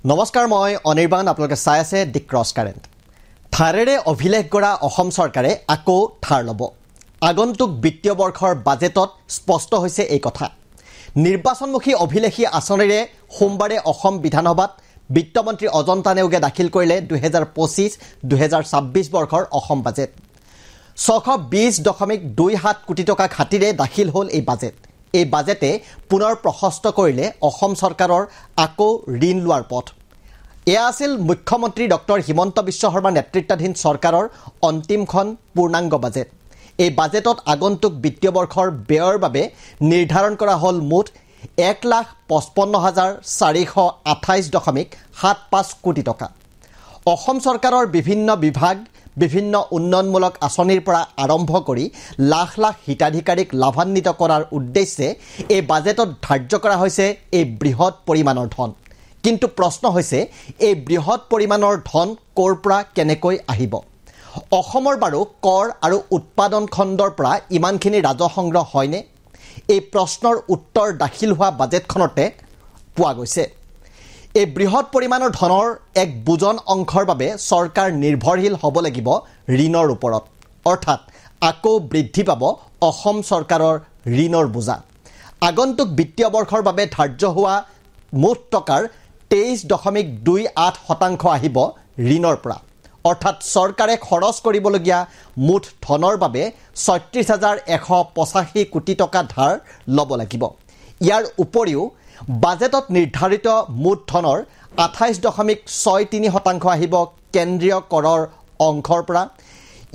নমস্কাৰ, মই অনিৰ্বাণ। আপোনালোকে চাই আছে দি ক্ৰছ কাৰেণ্ট। ধাৰেৰে অভিলেখ গঢ়া অসম চৰকাৰে আকৌ ধাৰ ল'ব। আগন্তুক বিত্তীয় বৰ্ষৰ বাজেটত স্পষ্ট হৈছে এই কথা। নিৰ্বাচনমুখী অভিলেখী আঁচনিৰে সোমবাৰে অসম বিধানসভাত বিত্তমন্ত্ৰী অজন্তা নেওগে দাখিল কৰিলে 2025-2026 বৰ্ষৰ অসম বাজেট। 620.27 কোটি টকা ঘাটিৰে দাখিল হ'ল এই বাজেট। এই বাজেটে পুনৰ প্ৰশস্ত কৰিলে অসম চৰকাৰৰ আকৌ ঋণ লোৱাৰ পথ। এয়া আছিল মুখ্যমন্ত্ৰী ডক্টৰ হিমন্ত বিশ্ব শৰ্মা নেতৃত্বাধীন চৰকাৰৰ অন্তিমখন পূৰ্ণাংগ বাজেট। এই বাজেটত আগন্তুক বিত্তীয় বৰ্ষৰ ব্যয়ৰ বাবে নিৰ্ধাৰণ কৰা হ'ল মুঠ 1,55,428.75 কোটি টকা। অসম চৰকাৰৰ বিভিন্ন বিভাগ, বিভিন্ন উন্নয়নমূলক আঁচনিৰ পৰা আৰম্ভ কৰি লাখ লাখ হিতাধিকাৰীক লাভান্বিত কৰাৰ উদ্দেশ্যে এই বাজেটত ধাৰ্য কৰা হৈছে এই বৃহৎ পৰিমাণৰ ধন। কিন্তু প্ৰশ্ন হৈছে, এই বৃহৎ পৰিমাণৰ ধন ক'ৰ পৰা কেনেকৈ আহিব? অসমৰ বাৰু কৰ আৰু উৎপাদন খণ্ডৰ পৰা ইমানখিনি ৰাজহ সংগ্ৰহ হয়নে? এই প্ৰশ্নৰ উত্তৰ দাখিল হোৱা বাজেটখনতে পোৱা গৈছে। এই বৃহৎ পৰিমাণৰ ধনৰ এক বুজন অংশৰ বাবে চৰকাৰ নিৰ্ভৰশীল হ'ব লাগিব ঋণৰ ওপৰত। অৰ্থাৎ আকৌ বৃদ্ধি পাব অসম চৰকাৰৰ ঋণৰ বোজা। আগন্তুক বিত্তীয় বৰ্ষৰ বাবে ধাৰ্য হোৱা মুঠ টকাৰ 23.28% আহিব ঋণৰ পৰা। অৰ্থাৎ চৰকাৰে খৰচ কৰিবলগীয়া মুঠ ধনৰ বাবে 36,185 কোটি টকা ধাৰ ল'ব লাগিব। ইয়াৰ উপৰিও বাজেটত নিৰ্ধাৰিত মুঠ ধনৰ 28.63% আহিব কেন্দ্ৰীয় কৰৰ অংশৰ পৰা।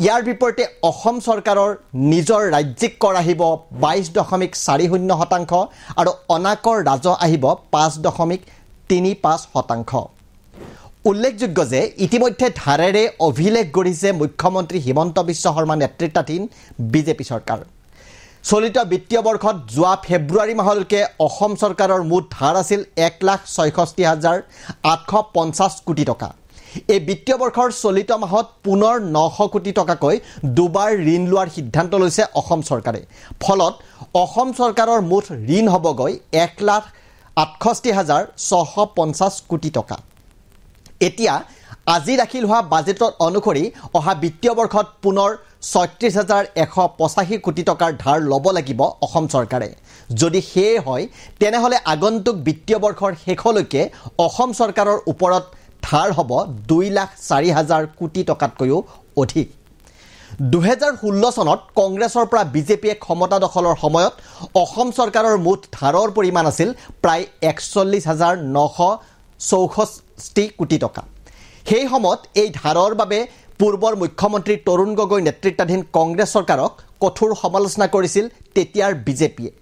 ইয়াৰ বিপৰীতে অসম চৰকাৰৰ নিজৰ ৰাজ্যিক কৰ আহিব 22.40% আৰু অনাকৰ ৰাজহ আহিব 5.35%। উল্লেখযোগ্য যে ইতিমধ্যে ধাৰেৰে অভিলেখ গঢ়িছে মুখ্যমন্ত্ৰী হিমন্ত বিশ্ব শৰ্মা নেতৃত্বাধীন বিজেপি চৰকাৰ। চলিত বিত্তীয় বৰ্ষত যোৱা ফেব্ৰুৱাৰী মাহলৈকে অসম চৰকাৰৰ মুঠ ধাৰ আছিল 1,66,850 কোটি টকা। এই বিত্তীয় বৰ্ষৰ চলিত মাহত পুনৰ 900 কোটি টকাকৈ দুবাৰ ঋণ লোৱাৰ সিদ্ধান্ত লৈছে অসম চৰকাৰে। ফলত অসম চৰকাৰৰ মুঠ ঋণ হ'বগৈ 1,68,650 কোটি টকা। এতিয়া আজি দাখিল হোৱা বাজেটত অনুসৰি অহা বিত্তীয় বৰ্ষত পুনৰ 36,185 কোটি টকাৰ ধাৰ ল'ব লাগিব অসম চৰকাৰে। যদি সেয়ে হয়, তেনেহ'লে আগন্তুক বিত্তীয় বৰ্ষৰ শেষলৈকে অসম চৰকাৰৰ ওপৰত ধাৰ হ'ব 2,04,000 কোটি টকাতকৈও অধিক। 2016 চনত কংগ্ৰেছৰ পৰা বিজেপিয়ে ক্ষমতা দখলৰ সময়ত অসম চৰকাৰৰ মুঠ ধাৰৰ পৰিমাণ আছিল প্ৰায় 41,964 কোটি টকা। সেই সময়ত এই ধাৰৰ বাবে পূৰ্বৰ মুখ্যমন্ত্ৰী তৰুণ গগৈ নেতৃত্বাধীন কংগ্ৰেছ চৰকাৰক কঠোৰ সমালোচনা কৰিছিল তেতিয়াৰ বিজেপিয়ে।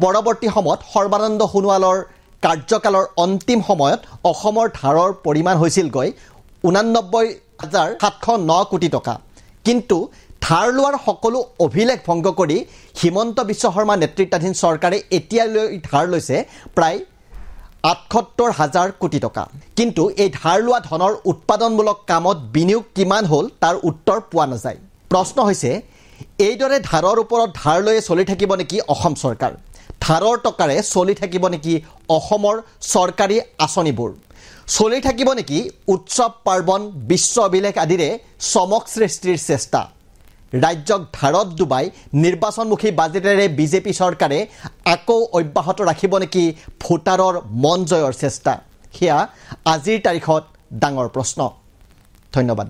পৰৱৰ্তী সময়ত সৰ্বানন্দ সোণোৱালৰ কাৰ্যকালৰ অন্তিম সময়ত অসমৰ ধাৰৰ পৰিমাণ হৈছিলগৈ 89,709 কোটি টকা। কিন্তু ধাৰ লোৱাৰ সকলো অভিলেখ ভংগ কৰি হিমন্ত বিশ্ব শৰ্মা নেতৃত্বাধীন চৰকাৰে এতিয়ালৈ ধাৰ লৈছে প্ৰায় 78,000 কোটি টকা। কিন্তু এই ধাৰ লোৱা ধনৰ উৎপাদনমূলক কামত বিনিয়োগ কিমান হ'ল তাৰ উত্তৰ পোৱা নাযায়। প্ৰশ্ন হৈছে, এইদৰে ধাৰৰ ওপৰত ধাৰ লৈয়ে চলি থাকিব নেকি অসম চৰকাৰ? ধাৰৰ টকাৰে চলি থাকিব নেকি অসমৰ চৰকাৰী আঁচনিবোৰ? চলি থাকিব নেকি উৎসৱ পাৰ্বণ, বিশ্ব অভিলেখ আদিৰে চমক সৃষ্টিৰ চেষ্টা? ৰাজ্যক ধাৰত ডুবাই নিৰ্বাচনমুখী বাজেটেৰে বিজেপি চৰকাৰে আকৌ অব্যাহত ৰাখিব নেকি ভোটাৰৰ মন জয়ৰ চেষ্টা? সেয়া আজিৰ তাৰিখত ডাঙৰ প্ৰশ্ন। ধন্যবাদ।